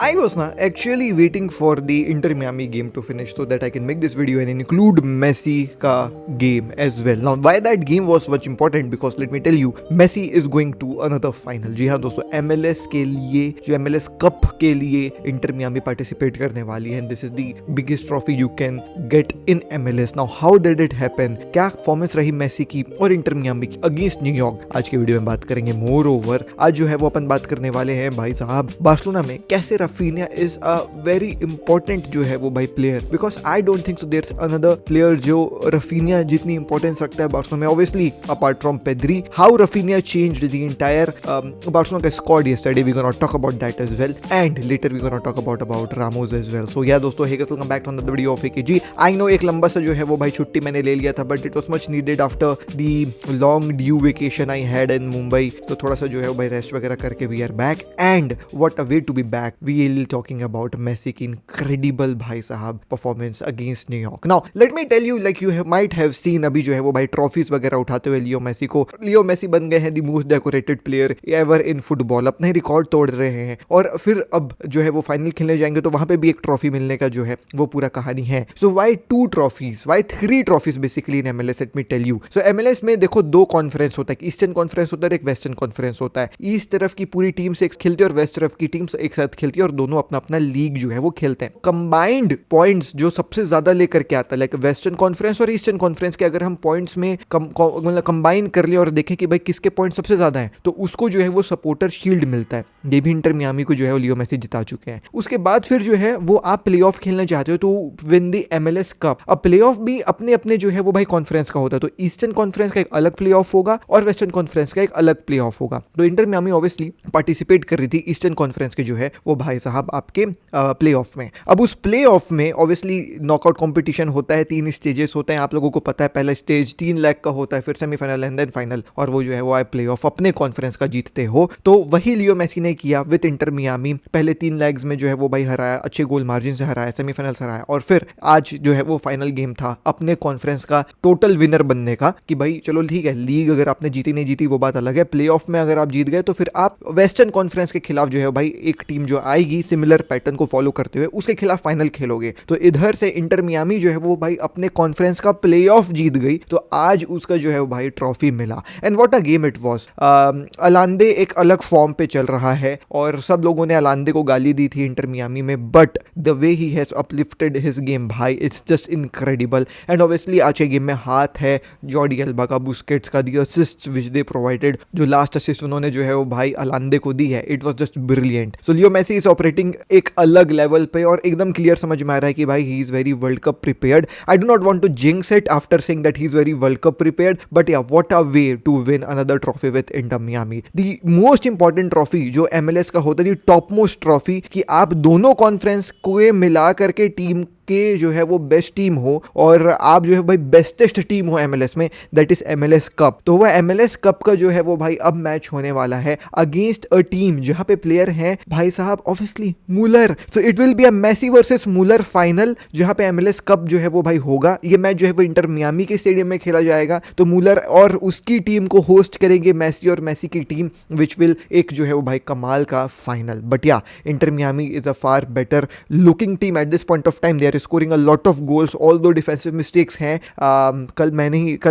I was actually waiting for the Inter Miami game to finish so that I can make this video and include Messi ka game as well. Now, why that game was much important because let me tell you, Messi is going to another final. जी हाँ दोस्तों, MLS के लिए जो MLS cup के लिए inter Miami participate करने वाली है. This is the biggest trophy you can get in MLS. Now how did it happen, क्या परफॉर्मेंस रही मेसी की और इंटर मियामी की अगेंस्ट न्यूयॉर्क, आज के वीडियो में बात करेंगे. मोर ओवर आज जो है वो अपन बात करने वाले हैं भाई साहब बार्सिलोना में कैसे Raphinha is a very important जो है वो भाई player, because I don't think so there is another player जो रफीनिया जितनी इंपॉर्टेंस रखता है बार्सिलोना में. Obviously apart from Pedri, how Raphinha changed the entire Barcelona का squad yesterday. We're gonna talk about that as well, and later we're gonna talk about Ramos as well. So yeah दोस्तों, hey guys, welcome back to another video of AKG. I know एक लंबा सा जो है वो भाई छुट्टी मैंने ले लिया था, but it was much needed after the long due vacation I had in Mumbai. तो थोड़ा सा जो है वो भाई रेस्ट वगैरह करके we are back, and what a way to be back. We will talking about Messi की incredible भाई साहब performance against New York. Now let me tell you, like you might have seen, अभी जो है वो भाई ट्रॉफीज वगैरह उठाते हुए लियो मेसी बन गए हैं the most decorated player ever in football. अपने रिकॉर्ड तोड़ रहे हैं और फिर अब जो है वो फाइनल खेलने जाएंगे तो वहां पे भी एक ट्रॉफी मिलने का जो है वो पूरा कहानी है. So why 2 trophies, why 3 trophies basically in MLS, let me tell you. So MLS में देखो 2 कॉन्फ्रेंस होता है, ईस्टर्न कॉन्फ्रेंस होता है, एक वेस्टर्न कॉन्फ्रेंस होता है. ईस्ट तरफ की पूरी टीम से खेलती है और वेस्ट तरफ की टीम एक साथ खेलती है और दोनों अपना अपना लीग जो है वो खेलते हैं. कंबाइंड पॉइंट्स जो सबसे ज्यादा लेकर के आता है, लाइक वेस्टर्न कॉन्फ्रेंस और ईस्टर्न कॉन्फ्रेंस के अगर हम पॉइंट्स में मतलब कंबाइन कर ले और देखें कि भाई किसके पॉइंट सबसे ज्यादा है, तो उसको जो है वो सपोर्टर शील्ड मिलता है. ये भी इंटर मियामी को जो है लियो मेसी जिता चुके हैं. उसके बाद फिर जो है वो आप प्लेऑफ खेलना चाहते हो तो विन द MLS कप. अब प्लेऑफ भी अपने अपने जो है वो भाई कॉन्फ्रेंस का होता है, तो ईस्टर्न कॉन्फ्रेंस का एक अलग प्लेऑफ होगा और वेस्टर्न कॉन्फ्रेंस का एक अलग प्लेऑफ होगा. तो इंटर मियामी ऑब्वियसली पार्टिसिपेट कर रही थी ईस्टर्न कॉन्फ्रेंस के जो है वो भाई साहब आपके प्लेऑफ में. अब उस प्लेऑफ में ऑब्वियसली नॉकआउट कॉम्पिटिशन होता है, 3 स्टेजेस होते हैं, आप लोगों को पता है. पहला स्टेज 3 लेग का होता है, फिर सेमीफाइनल एंड देन फाइनल, और वो जो है वो आप प्लेऑफ अपने कॉन्फ्रेंस का जीतते हो. तो वही लियो मेसी ने किया विद इंटर मियामी. पहले 3 लेग्स में जो है वो भाई हराया, अच्छे गोल मार्जिन से हराया, सेमीफाइनल्स हराया, और फिर आज जो है वो फाइनल गेम था अपने कॉन्फ्रेंस का टोटल विनर बनने का. कि भाई चलो ठीक है, लीग अगर आपने जीती नहीं जीती वो बात अलग है, प्लेऑफ में अगर आप जीत गए तो फिर आप वेस्टर्न कॉन्फ्रेंस के खिलाफ जो है भाई एक टीम जो आएगी सिमिलर पैटर्न को फॉलो करते हुए उसके खिलाफ फाइनल खेलोगे. तो इधर से इंटर मियामी जो है वो भाई अपने कॉन्फ्रेंस का प्लेऑफ जीत गई, तो आज उसका जो है वो भाई ट्रॉफी मिला. And what a game it was. Allende एक अलग फॉर्म पे चल रहा है और सब लोगों ने अलांदे को गाली दी थी इंटर मियामी में, but the way he has uplifted his game भाई, it's just incredible. And obviously आज के गेम में हाथ है जॉर्डी अल्बा का, बुस्केट्स का, the assist which they provided, जो लास्ट असिस्ट उन्होंने जो है वो भाई अलांदे को दी है, it was just brilliant. So Leo Messi is operating एक अलग लेवल पे और एकदम क्लियर समझ में आ रहा है कि भाई he is very World Cup prepared. I do not want to jinx it after saying that he is very World Cup prepared, but yeah what a way to win another trophy with Inter Miami. The most important trophy जो MLS का होता है, the top most trophy, कि आप दोनों conference को मिला करके टीम के जो है वो बेस्ट टीम हो और आप जो है भाई बेस्टेस्ट टीम हो MLS में, दैट इज MLS कप. तो वह MLS कप का जो है वो भाई अब मैच होने वाला है अगेंस्ट अ टीम जहां पे प्लेयर हैं भाई साहब obviously Muller. So it will be a Messi versus Muller final जहां पे MLS कप जो है वो भाई होगा. ये मैच जो है वो इंटर मियामी के स्टेडियम में खेला जाएगा, तो मूलर और उसकी टीम को होस्ट करेंगे मेसी और मेसी की टीम, विच विल एक जो है वो भाई कमाल का final. But yeah Inter Miami is a far better looking team at this point of time. They are scoring a lot of goals, although defensive mistakes हैं. कल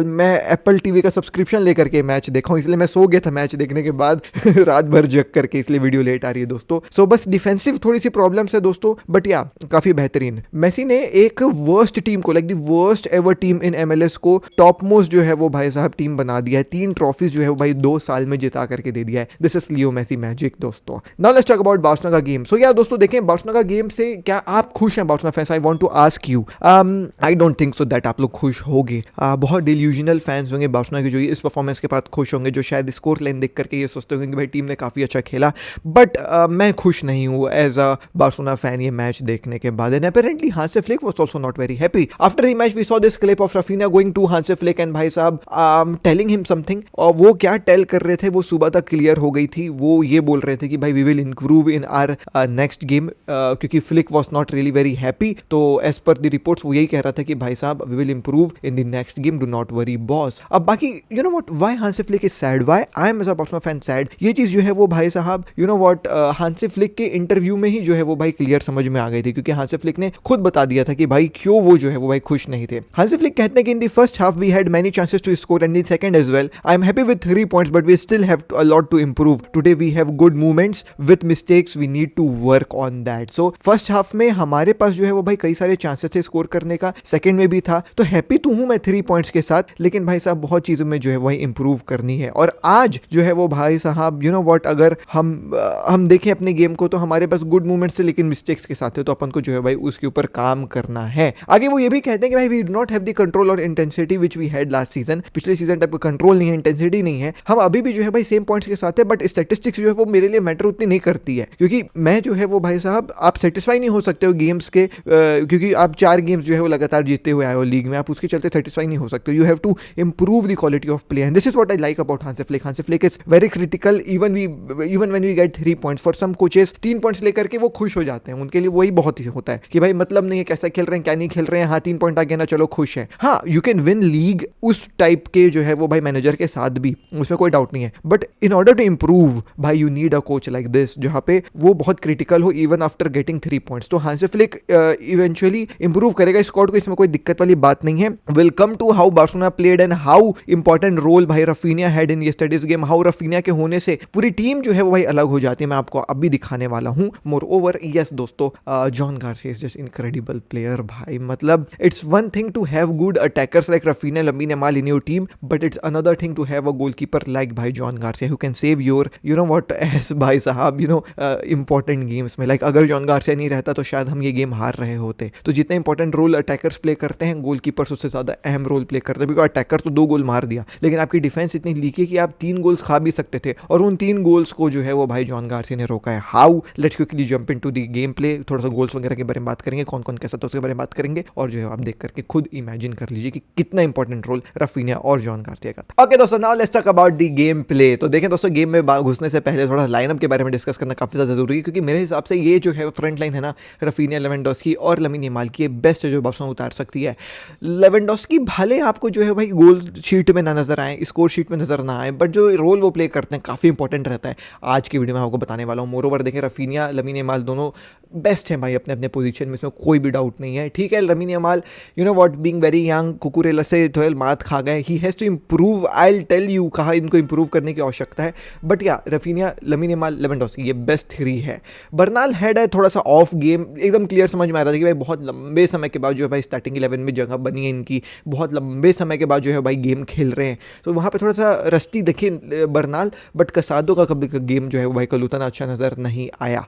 मैं एप्पल टीवी का सब्सक्रिप्शन लेकर के मैच देखा हूं, इसलिए मैं सो गया था मैच देखने के बाद रात भर जग करके, इसलिए वीडियो लेट आ रही है दोस्तों. सो बस डिफेंसिव थोड़ी सी प्रॉब्लम्स है दोस्तों, बट या काफी बेहतरीन. मेसी ने एक वर्स्ट टीम को, like the worst ever team in MLS को टॉप मोस्ट जो है वो भाई साहब टीम बना दिया है. 3 ट्रॉफीज जो है वो भाई 2 साल में जिता करके दे दिया है. This is Leo Messi magic दोस्तों. Now let's talk about Barcelona का गेम. सो या दोस्तों देखें बार्सिलोना का गेम से क्या आप खुश हैं Barcelona fans? I want to ask you. I don't think so that आप लोग खुश होंगे. बहुत डिल्यूजनल फैंस होंगे बार्सिलोना के जो इस परफॉर्मेंस के बाद खुश होंगे, जो शायद स्कोर लाइन देख करके ये सोचते होंगे कि भाई टीम ने काफी अच्छा खेला, बट मैं खुश नहीं हूँ एज अ बार्सिलोना फैन ये मैच देखने के बाद. And apparently Hansi Flick was also not very happy after the match. We saw this clip of Raphinha going to Hansi Flick and भाई साहब टेलिंग हिम समथिंग, और वो क्या tell कर रहे थे वो सुबह तक क्लियर हो गई थी. वो ये बोल रहे थे कि भाई we will improve in our next game, क्योंकि Flick was not really very happy. तो एज पर द रिपोर्ट्स वो यही कह रहा था कि भाई साहब we will improve in the next game, do not worry boss. अब बाकी you know what, why Hansi Flick is sad, why I am as a Barcelona fan sad, ये चीज जो है वो भाई साहब you know what Hansi Flick के इंटरव्यू में ही जो है वो भाई क्लियर समझ में आ गई थी, क्योंकि हांसी फ्लिक ने खुद बता दिया था कि भाई क्यों वो जो है वो भाई खुश नहीं थे। हांसी फ्लिक कहते हैं कि in the first half we had many chances to score and in second as well, I am happy with 3 points but we still have a lot to improve, today we have good movements with mistakes, we need to work on that. So first half में हमारे पास जो है वो भाई कई सारे chances थे score करने का, सेकंड में भी था, तो हैप्पी तो हूं मैं 3 पॉइंट्स के साथ, लेकिन भाई साहब बहुत चीजों में जो है वही इंप्रूव करनी है। और आज जो है वो भाई साहब यू नो व्हाट, अगर हम देखें अपने गेम को तो हमारे पास गुड मूवमेंट्स थे लेकिन मिस्टेक्स के साथ है, तो अपन को जो है भाई उसके ऊपर काम करना है। आगे वो ये भी कहते हैं कि भाई we do not have the control और intensity which we had last season, पिछले सीजन टाइप का कंट्रोल नहीं है, इंटेंसिटी नहीं है, हम अभी भी जो है भाई सेम पॉइंट्स के साथ है, बट स्टैटिस्टिक्स जो है वो मेरे लिए मैटर उतनी नहीं करती है, क्योंकि मैं जो है वो भाई साहब आप सेटिस्फाई नहीं हो सकते हो गेम्स के, क्योंकि आप 4 गेम्स जो है वो लगातार जीतते हुए आए हो लीग में, आप उसके चलते सेटिस्फाई नहीं हो सकते, you have to improve the quality of play, and this is what I like about Hansi Flick. Hansi Flick is very critical, even when we get 3 points, for some coaches 3 points लेकर के वो खुश हो जाते हैं, उनके लिए वही बहुत ही होता है कि भाई मतलब नहीं है कैसा खेल रहे हैं क्या नहीं खेल रहे हैं, हाँ 3 पॉइंट आ गया ना चलो खुश है। हाँ यू कैन विन लीग उस टाइप के जो है वो भाई मैनेजर के साथ भी, उसमें कोई डाउट नहीं है, but in order to improve भाई you need a coach like this, जहाँ पे वो बहुत क्रिटिकल हो इवन आफ्टर गेटिंग 3 पॉइंट्स। तो हांसी फ्लिक इवेंचुअली इंप्रूव करेगा स्क्वाड को, इसमें कोई दिक्कत वाली बात नहीं है। Will come to how Barcelona played and how important role भाई Raphinha had in yesterday's game, how Raphinha के होने से पूरी टीम जो है वो भाई अलग हो जाती है, मैं आपको अभी दिखाने वाला हूं। मोर ओवर यस दोस्तों, Joan Garcia is just incredible player भाई, मतलब it's one thing to have good attackers like Raphinha, Lamine Yamal in your team, but it's another thing to have a goalkeeper like भाई Joan Garcia who can save your you know what ass भाई साहब you know important games में। Like अगर Joan Garcia नहीं रहता तो शायद हम ये गेम हार रहे होते। तो जितना इंपॉर्टेंट रोल अटैकर्स प्ले करते हैं, गोलकीपर्स उससे ज्यादा अहम रोल प्ले करते हैं, बिकॉज अटैकर तो 2 गोल मार दिया, लेकिन आपकी डिफेंस इतनी लीक है कि आप 3 गोल्स खा भी सकते थे, और उन 3 गोल्स को जो है वो भाई जॉन गार्सिया ने रोका है। How, let's quickly jump into the game play, थोड़ा सा गोल्स वगैरह के बारे में बात करेंगे, कौन कौन कैसा था उसके बारे में बात करेंगे, और जो है आप देख करके खुद इमेजिन कर लीजिए कि कितना इंपॉर्टेंट रोल रफीनिया और जॉन गार्सिया का था। ओके दोस्तों, now let's talk about the game play. तो देखें दोस्तों, गेम में घुसने से पहले थोड़ा लाइनअप के बारे में डिस्कस करना काफी ज्यादा जरूरी है, क्योंकि मेरे हिसाब से ये जो है फ्रंट लाइन है ना, रफीनिया, लेवेंडोस्की और लमीन यमाल की बेस्ट है जो बार्सिलोना उतार सकती है। लेवेंडोस्की भले आपको जो है भाई गोल शीट में ना नजर आए, स्कोर शीट में नजर ना आए, बट जो रोल वो प्ले करते हैं काफी इंपॉर्टेंट रहता है। आज की वीडियो में आपको बताने वाला हूँ। मोरोवर देखें, रफीनिया, लमीन यमाल दोनों बेस्ट हैं भाई अपने अपने पोजीशन में, इसमें कोई भी डाउट नहीं है। ठीक है, Lamine Yamal you know what, being very young, Cucurella से थोड़ा मात खा गए, he has to improve, I will tell you कहाँ इनको इंप्रूव करने की आवश्यकता है, but yeah Raphinha, Lamine Yamal, Lewandowski ये बेस्ट 3 है। बर्नाल हेड है थोड़ा सा ऑफ गेम, एकदम क्लियर समझ में आ रहा था कि भाई बहुत लंबे समय के बाद जो है भाई स्टार्टिंग 11 में जगह बनी है इनकी, बहुत लंबे समय के बाद जो है भाई गेम खेल रहे हैं, तो वहाँ पे थोड़ा सा रस्टी देखे बर्नाल, बट कसादो का कभी गेम जो है वो भाई कल उतना अच्छा नज़र नहीं आया।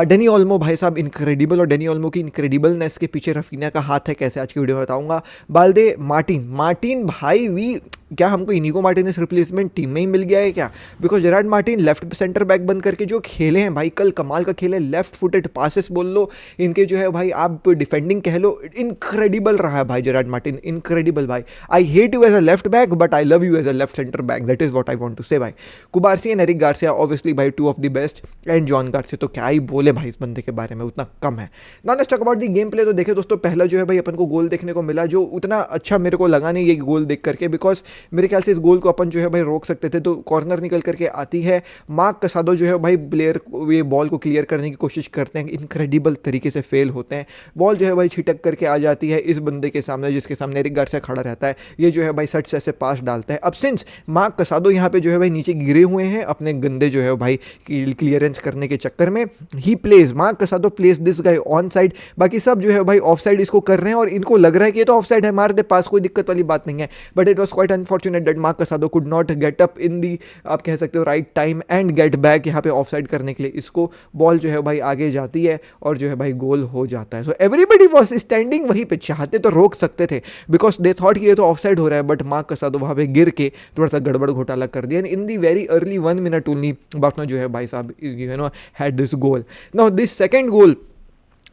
डेनी ओल्मो भाई साहब इनक्रेडिबल, और डेनी ओल्मो की इनक्रेडिबलनेस के पीछे रफीनिया का हाथ है, कैसे आज की वीडियो में बताऊंगा। बाल्दे, मार्टिन भाई वी, क्या हमको इनिगो मार्टिनेस रिप्लेसमेंट टीम में ही मिल गया है क्या? Because Gerrard Martin left centre back बन करके जो खेले हैं भाई कल, कमाल का खेले, लेफ्ट फुटेड पासेस बोल लो, इनके जो है भाई आप डिफेंडिंग कह लो, इनक्रेडिबल रहा है भाई जेरार्ड मार्टिन, इनक्रेडिबल भाई। I hate you as a left back but I love you as a left centre back, that is what I want to say भाई। Cubarsi and Eric Garcia obviously भाई 2 of the best, and Joan Garcia तो क्या ही बोले भाई इस बंदे के बारे में, उतना कम है। Now let's talk about the game play. तो देखिए दोस्तों, पहला जो है भाई अपन को गोल देखने को मिला, जो उतना अच्छा मेरे को लगा नहीं ये गोल देख करके, बिकॉज मेरे ख्याल से इस गोल को अपन जो है भाई रोक सकते थे। तो कॉर्नर निकल करके आती है, मार्क कसादो जो है भाई प्लेयर ये बॉल को क्लियर करने की कोशिश करते हैं, इनक्रेडिबल तरीके से फेल होते हैं, बॉल जो है भाई छिटक करके आ जाती है इस बंदे के सामने जिसके सामने एरिक गार्सिया खड़ा रहता है, ये जो है भाई सट से ऐसे पास डालता है। अब सिंस मार्क कसादो यहाँ पे जो है भाई नीचे गिरे हुए हैं अपने गंदे जो है भाई क्लियरेंस करने के चक्कर में, he plays, Marc Casado plays this guy on side, बाकी सब जो है भाई ऑफ साइड इसको कर रहे हैं, और इनको लग रहा है कि ये तो ऑफ साइड है, मार दे पास, कोई दिक्कत वाली बात नहीं है, but it was quite unfortunate that Marc Casado could not get up in the, आप कह सकते हो right time, and get back यहाँ पे ऑफ साइड करने के लिए, इसको बॉल जो है भाई आगे जाती है और जो है भाई गोल हो जाता है। सो एवरीबडी वॉज स्टैंडिंग वहीं पे, चाहते तो रोक सकते थे बिकॉज दे थॉट कि ये तो ऑफ साइड हो रहा है, बट मार्क कसादो वहाँ पे गिर के थोड़ा सा गड़बड़ घोटाला कर दिया, in the very early 1 minute only Barcelona जो है भाई साहब you know had this goal. Now this second goal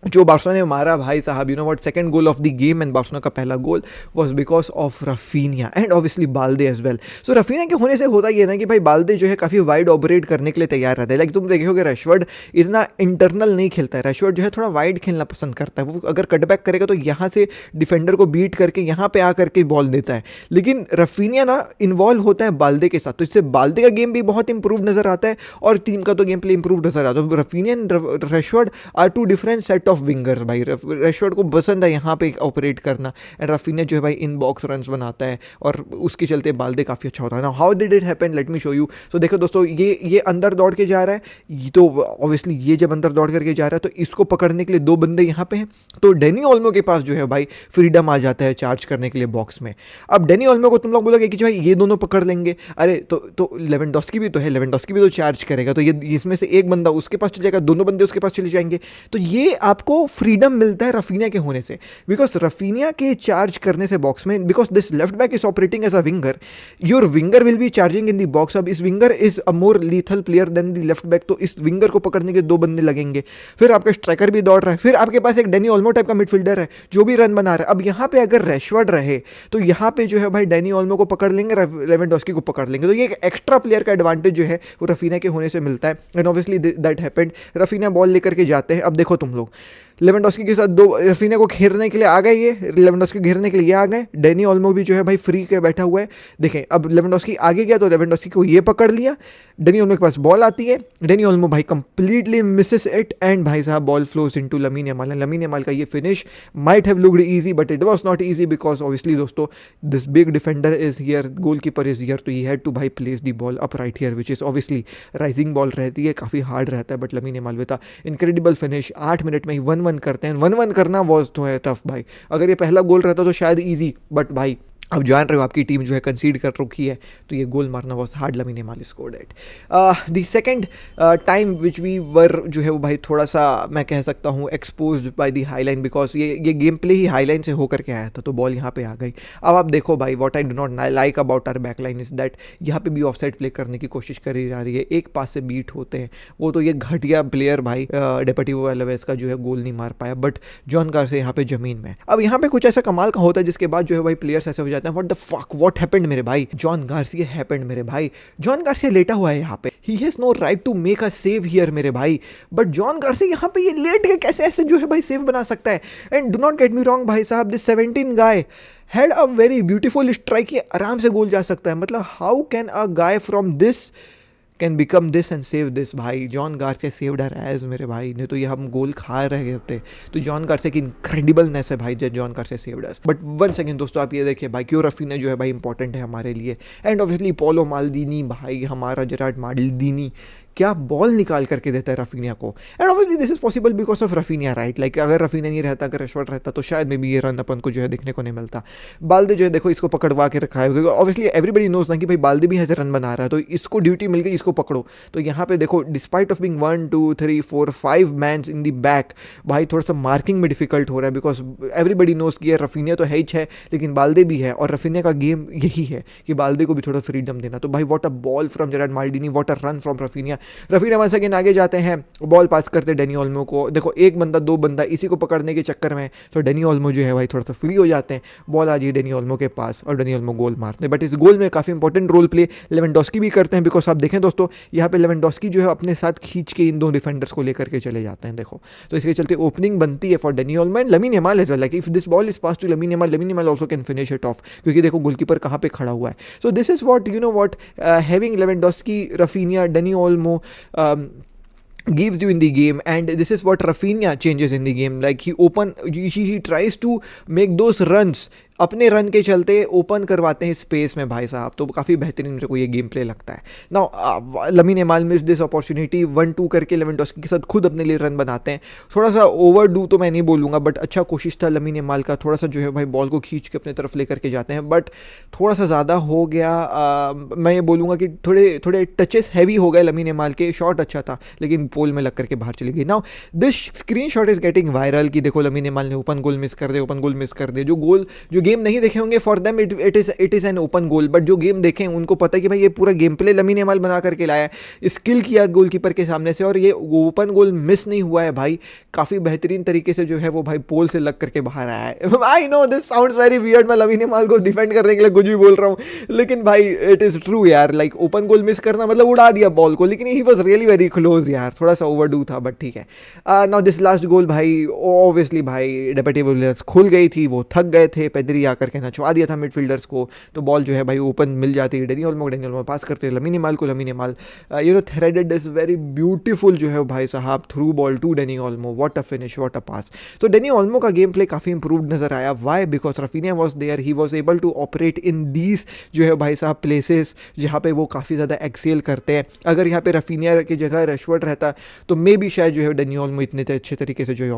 जो बार्सिलोना ने मारा भाई साहब, you know what, second goal of the game and Barcelona का पहला goal was because of Raphinha and obviously Balde as well. So Raphinha के होने से होता ये ना कि भाई बाल्दे जो है काफ़ी वाइड ऑपरेट करने के लिए तैयार रहता है। लाइक तुम देखोगे रैशवर्ड इतना इंटरनल नहीं खेलता है, रैशवर्ड जो है थोड़ा वाइड खेलना पसंद करता है। वो अगर कटबैक करेगा तो यहाँ से डिफेंडर को बीट करके यहाँ पे आकर के बॉल देता है, लेकिन रफीनिया ना इन्वॉल्व होता है बाल्दे के साथ, तो इससे बाल्दे का गेम भी बहुत इंप्रूव नजर आता है और टीम का तो गेम प्ले इंप्रूव नजर आता है। तो Raphinha and Rashford are two different set of wingers भाई। रैशवर्ड को पसंद है यहाँ पे ऑपरेट करना एंड रफीनिया जो है भाई इन बॉक्स रन्स बनाता है और उसके चलते बाल्दे काफ़ी अच्छा होता है ना। How did it happen, let me show you. So देखो दोस्तों, ये अंदर दौड़ के जा रहा है, तो ऑब्वियसली ये जब अंदर दौड़ करके जा रहा है तो इसको पकड़ने के लिए दो बंदे यहाँ पे हैं, तो डेनी ओल्मो के पास जो है भाई फ्रीडम आ जाता है चार्ज करने के लिए बॉक्स में। अब डेनी ओल्मो को तुम लोग बोलोगे कि भाई ये दोनों पकड़ लेंगे, अरे तो लेवेंडोस्की भी तो है, लेवेंडोस्की भी तो चार्ज करेगा, तो ये इसमें से एक बंदा उसके पास चले जाएगा, दोनों बंदे उसके पास चले जाएंगे। तो ये आपको फ्रीडम मिलता है रफीनिया के होने से, बिकॉज रफीनिया के चार्ज करने से बॉक्स में, because this left back is operating as a winger, your winger will be charging in the box. अब इस winger is a more lethal player than the left back, तो इस winger को पकड़ने के दो बंदे लगेंगे, फिर आपका स्ट्राइकर भी दौड़ रहा है, फिर आपके पास एक डेनी ओल्मो टाइप का मिडफील्डर है जो भी रन बना रहा है। अब यहाँ पे अगर रैशवर्ड रहे तो यहाँ पे जो है भाई डेनी ओल्मो को पकड़ लेंगे, लेवेंडोस्की को पकड़ लेंगे, तो ये एक एक्स्ट्रा प्लेयर का एडवांटेज जो है वो रफीनिया के होने से मिलता है and obviously that happened. Raphinha ball लेकर के जाते हैं, अब देखो तुम लोग लेवेंडोस्की के साथ दो रफीनिया को घेरने के लिए आ गए, ये लेवेंडोस्की घेरने के लिए आ गए, डेनी ओल्मो भी जो है भाई फ्री के बैठा हुआ है। देखें अब लेवेंडोस्की आगे गया तो लेवेंडोस्की को ये पकड़ लिया, डेनी ओल्मो के पास बॉल आती है, डेनी ओल्मो भाई कंप्लीटली मिसेस इट एंड भाई साहब ball flows into Lamine Yamal. Lamine Yamal का ये finish might have looked easy but it was not easy because obviously दोस्तों this big defender is here, goalkeeper is here, तो he had to भाई place the ball up right here which is obviously rising ball रहती है, काफ़ी hard रहता है, but Lamine Yamal with incredible finish 8 minute में ही 1-1 करते हैं। 1-1 करना वॉज तो है टफ भाई, अगर ये पहला गोल रहता तो शायद इजी, बट भाई अब जान रहे हो आपकी टीम जो है कंसीड कर रखी है, तो ये गोल मारना was hard, Lamine Yamal scored it. The second time which we were जो है वो भाई थोड़ा सा मैं कह सकता हूँ exposed by the highline, because ये गेम प्ले ही हाईलाइन से होकर के आया था, तो बॉल यहाँ पे आ गई। अब आप देखो भाई what I do not like about our backline is that यहाँ पे भी ऑफसाइड प्ले करने की कोशिश करी जा रही है, एक पास से बीट होते हैं, वो तो ये घटिया प्लेयर भाई डेपोटिवो एलावेस का जो है गोल नहीं मार पाया, बट जॉन गार्सिया यहाँ पे जमीन में। अब यहाँ पे कुछ ऐसा कमाल का होता है जिसके बाद जो है भाई प्लेयर्स ऐसे हो जाते हैं, what the fuck what happened मेरे भाई, जॉन गार्सिया हैपेंड मेरे भाई, जॉन गार्सिया लेटा हुआ है यहाँ पे, he has no right to make a save here मेरे भाई, बट जॉन गार्सिया यहाँ पे ये लेट के कैसे ऐसे जो है भाई सेव बना सकता है। And do not get me wrong भाई साहब, this 17 guy had a very beautiful strike, ये आराम से गोल जा सकता है, मतलब how can a guy from this can become this and save this. भाई Joan Garcia saved our edge मेरे भाई, नहीं तो ये हम गोल खा रहे होते, तो जॉन गार्सिया की इनक्रेडिबलनेस है भाई, Joan Garcia saved us. But one second दोस्तों, आप ये देखिए भाई क्यों रफीनिया जो है भाई इंपॉर्टेंट है हमारे लिए, एंड ऑब्वियसली पोलो माल्दीनी भाई, हमारा जेरार्ड माल्दीनी क्या बॉल निकाल करके देता है रफीनिया को, and obviously this is possible because of Raphinha right. Like अगर रफीनिया नहीं रहता, अगर रैशवर्ड रहता तो शायद मे बी ये रन अपन को जो है देखने को नहीं मिलता। बाल्दे जो है देखो इसको पकड़वा के रखा है, क्योंकि ऑब्वियसली एवरीबडी नोज ना कि भाई बाल्दे भी ऐसे रन बना रहा है, तो इसको ड्यूटी मिल गई, इसको पकड़ो। तो यहाँ पे देखो despite of being 1 2 3 4 5 mans in the back, भाई थोड़ा सा मार्किंग में डिफिकल्ट हो रहा है, बिकॉज एवरीबडी नोज कि रफीनिया तो है ही है, लेकिन बाल्दे भी है, और रफीनिया का गेम यही है कि बाल्दे को भी थोड़ा फ्रीडम देना। तो भाई what a ball from Gerard Maldini, what a run from Raphinha. Raphinha once again आगे जाते हैं, बॉल पास करते डेनी ओल्मो को, देखो एक बंदा दो बंदा इसी को पकड़ने के चक्कर में, तो डेनी ओल्मो जो है भाई थोड़ा सा फ्री हो जाते हैं, बॉल आ जाए डेनी ओल्मो के पास और डेनी ओल्मो गोल मारते हैं। बट इस गोल में काफ़ी इंपॉर्टेंट रोल प्ले लेवेंडोस्की भी करते हैं, बिकॉज आप देखें दोस्तों यहाँ पे लेवेंडोस्की जो है अपने साथ खींच के इन दो डिफेंडर्स को लेकर के चले जाते हैं, देखो तो इसके चलते ओपनिंग बनती है for Dani Olmo and Lamine Yamal as well. Like if this ball is pass to Lamine Yamal also can finish it off, क्योंकि देखो गोलकीपर कहाँ पे खड़ा हुआ है। So this is what you know what having Lewandowski, Raphinha, Dani Olmo gives you in the game, and this is what Rafinha changes in the game. Like he tries to make those runs, अपने run के चलते open करवाते हैं space में भाई साहब, तो काफ़ी बेहतरीन मेरे को ये गेम प्ले लगता है। Now lamin Yamal miss this opportunity, 1-2 करके लेवेंडोस्की के साथ खुद अपने लिए रन बनाते हैं, थोड़ा सा ओवर डू तो मैं नहीं बोलूँगा, बट अच्छा कोशिश था लमीन यमाल का, थोड़ा सा जो है भाई बॉल को खींच के अपने तरफ लेकर के जाते हैं, बट थोड़ा सा ज़्यादा हो गया। मैं ये बोलूँगा कि थोड़े टचेस हैवी हो गए लमीन यमाल के, शॉट अच्छा था लेकिन पोल में लग करके बाहर चली गई। Now this screen shot is getting viral कि देखो लमीन यमाल ने ओपन गोल मिस कर दे, जो गेम नहीं देखे होंगे for them it is an open goal, but जो गेम देखें उनको पता है कि भाई ये पूरा गेम प्ले लमीन यमाल बना करके लाया है, स्किल किया गोलकीपर के सामने से, और ये ओपन गोल मिस नहीं हुआ है भाई, काफी बेहतरीन तरीके से जो है वो भाई पोल से लग करके बाहर आया है। I know this sounds very weird, मैं लमीन यमाल को डिफेंड करने के लिए कुछ भी बोल रहा हूँ, लेकिन भाई इट इज ट्रू यार, लाइक ओपन गोल मिस करना मतलब उड़ा दिया बॉल को, लेकिन he was really very close यार, थोड़ा सा ओवरडू था, बट ठीक है। नाउ दिस लास्ट गोल भाई ऑब्वियसली भाई डेपेटिव खुल गई थी, वो थक गए थे, पेदरी आकर के नचवा दिया था मिडफील्डर्स को, तो बॉल जो है भाई ओपन मिल जाती है, डेनी ओल्मो पास करते हैं लमीन यमाल को, Lamine Yamal threaded this very beautiful जो है भाई साहब through ball to Dani Olmo, what a finish, what a pass. तो डेनी ओल्मो का गेम प्ले काफी इंप्रूव्ड नजर आया, why, because Raphinha was there, he was able to operate in these जो है भाई साहब प्लेसेस जहाँ पे वो काफ़ी ज़्यादा एक्सेल करते हैं। अगर यहाँ पे रफीनिया की जगह रशवर्ड रहता तो मे भी शायद जो है डेनी ओल्मो इतने अच्छे तरीके से जो है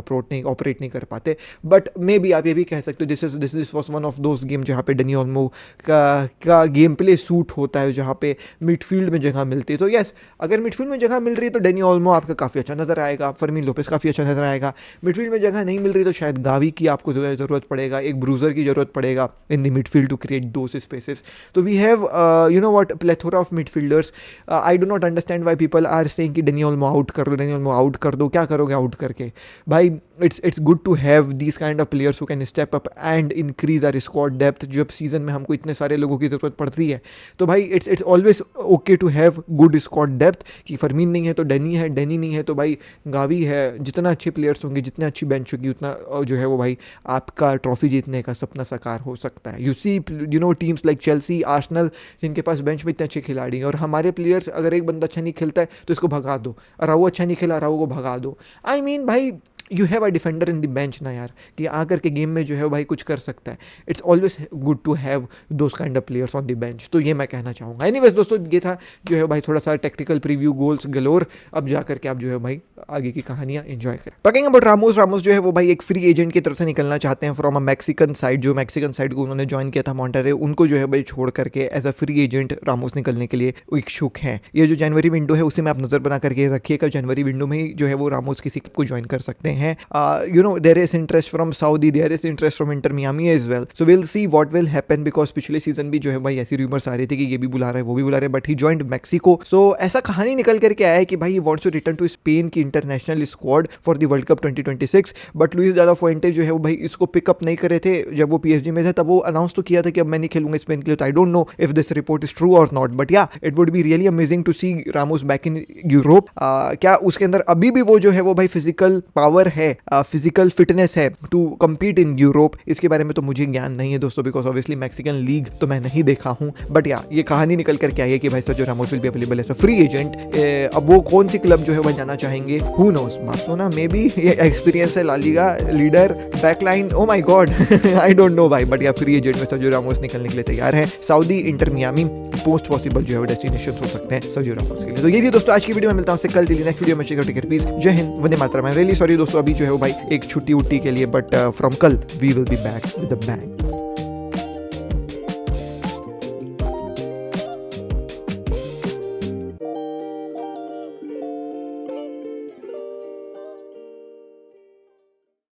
ऑपरेट नहीं कर पाते, बट मे भी आप ये भी कह सकते हो this was one of those game जहाँ पे डेनी ओल्मो का गेम प्ले सूट होता है, जहाँ पे मिडफील्ड में जगह मिलती है। तो यस, अगर मिडफील्ड में जगह मिल रही है तो डेनी ओल्मो आपका काफ़ी अच्छा नजर आएगा, फर्मीन लोपेस काफ़ी अच्छा नजर आएगा। मिडफील्ड में जगह नहीं मिल रही तो शायद गावी की आपको ज़रूरत पड़ेगा, एक ब्रूजर की ज़रूरत पड़ेगा in the midfield to create those spaces. तो we have you know what plethora of midfielders. I do not understand why people are saying कि डेनी ओल्मो आउट कर दो, डेनी ओल्मो आउट कर दो, क्या करोगे आउट करके भाई। It's good to have these kind of players who can step up and increase our squad depth. जब सीजन में हमको इतने सारे लोगों की ज़रूरत पड़ती है तो भाई it's always okay to have good squad depth, कि फरमीन नहीं है तो डेनी है, डेनी नहीं है तो भाई गावी है। जितना अच्छे प्लेयर्स होंगे, जितनी अच्छी बेंच होगी, उतना जो है वो भाई आपका ट्रॉफी जीतने का सपना साकार हो सकता है। You see you know teams like Chelsea, Arsenal, जिनके पास बेंच में इतने अच्छे खिलाड़ी हैं, और हमारे प्लेयर्स अगर एक बंदा अच्छा नहीं खेलता है तो इसको भगा दो, राहु अच्छा नहीं खेला, राहु को भगा दो। आई मीन भाई you have a defender in the bench ना यार, कि आकर के गेम में जो है भाई कुछ कर सकता है। It's always good to have those kind of players on the bench, तो ये मैं कहना चाहूँगा। एनीवेज दोस्तों, ये था जो है भाई थोड़ा सा टेक्टिकल प्रीव्यू, गोल्स गलोर। अब जा करके आप जो है भाई आगे की कहानियां एंजॉय करें। टॉकिंग अबाउट रामोस जो है वो भाई एक फ्री एजेंट की तरफ से निकलना चाहते हैं फ्रॉम अ मैक्सिकन साइड। जो मैक्सिकन साइड को उन्होंने ज्वाइन किया था मॉन्टेरे, उनको जो है भाई छोड़ करके as a free agent Ramos निकलने के लिए इच्छुक हैं। ये जो जनवरी विंडो है उसी में आप नजर बना करके रखिएगा, जनवरी विंडो में ही जो है वो रामोस किसी को ज्वाइन कर सकते हैं। you know there is interest from Saudi, there is interest from Inter Miami as well, so we'll see what will happen, because पिछले सीजन भी जो है भाई ऐसी रूमर्स आ रही थी कि ये भी बुला रहे हैं, वो भी बुला रहे हैं, but he joined Mexico. So ऐसा कहानी निकल करके आया है कि भाई he wants to return to Spain की international squad for the World Cup 2026, but Luis de la फुएंटे जो है वो भाई इसको पिकअप नहीं करे थे जब वो PSG में थे, तब वो अनाउंस तो किया था कि अब मैं नहीं खेलूंगा स्पेन के लिए। तो I don't know if this report is true और not, but yeah it would be really amazing to see Ramos back in Europe. क्या उसके अंदर अभी भी वो जो है वो भाई फिजिकल पावर है, फिजिकल फिटनेस है टू कम्पीट इन यूरोप? इसके बारे में तो मुझे ज्ञान नहीं है दोस्तों, बिकॉज ऑब्वियसली मैक्सिकन लीग तो मैं नहीं देखा हूं, बट या ये कहानी निकल करके आई है कि भाई Sergio Ramos will be available as a free agent. अब वो कौन सी क्लब जो है वह जाना चाहेंगे, who knows. Barcelona maybe, ये एक्सपीरियंस है, La Liga leader, backline, oh my god I don't know भाई, बट या फ्री एजेंट में सर्जियो रामोस निकलने के लिए तैयार है। Saudi, Inter Miami, post possible जो है डेस्टिनेशन हो सकते हैं सर्जियो रामोस के लिए। तो ये थी दोस्तों आज की वीडियो में, मिलता हूं आपसे कल नेक्स्ट वीडियो में। टेक केयर, प्लीज, जय Hind, Vande Mataram. I am really sorry दोस्तों, अभी जो है वो भाई एक छुट्टी उट्टी के लिए, बट फ्रॉम कल we will be back with a bang.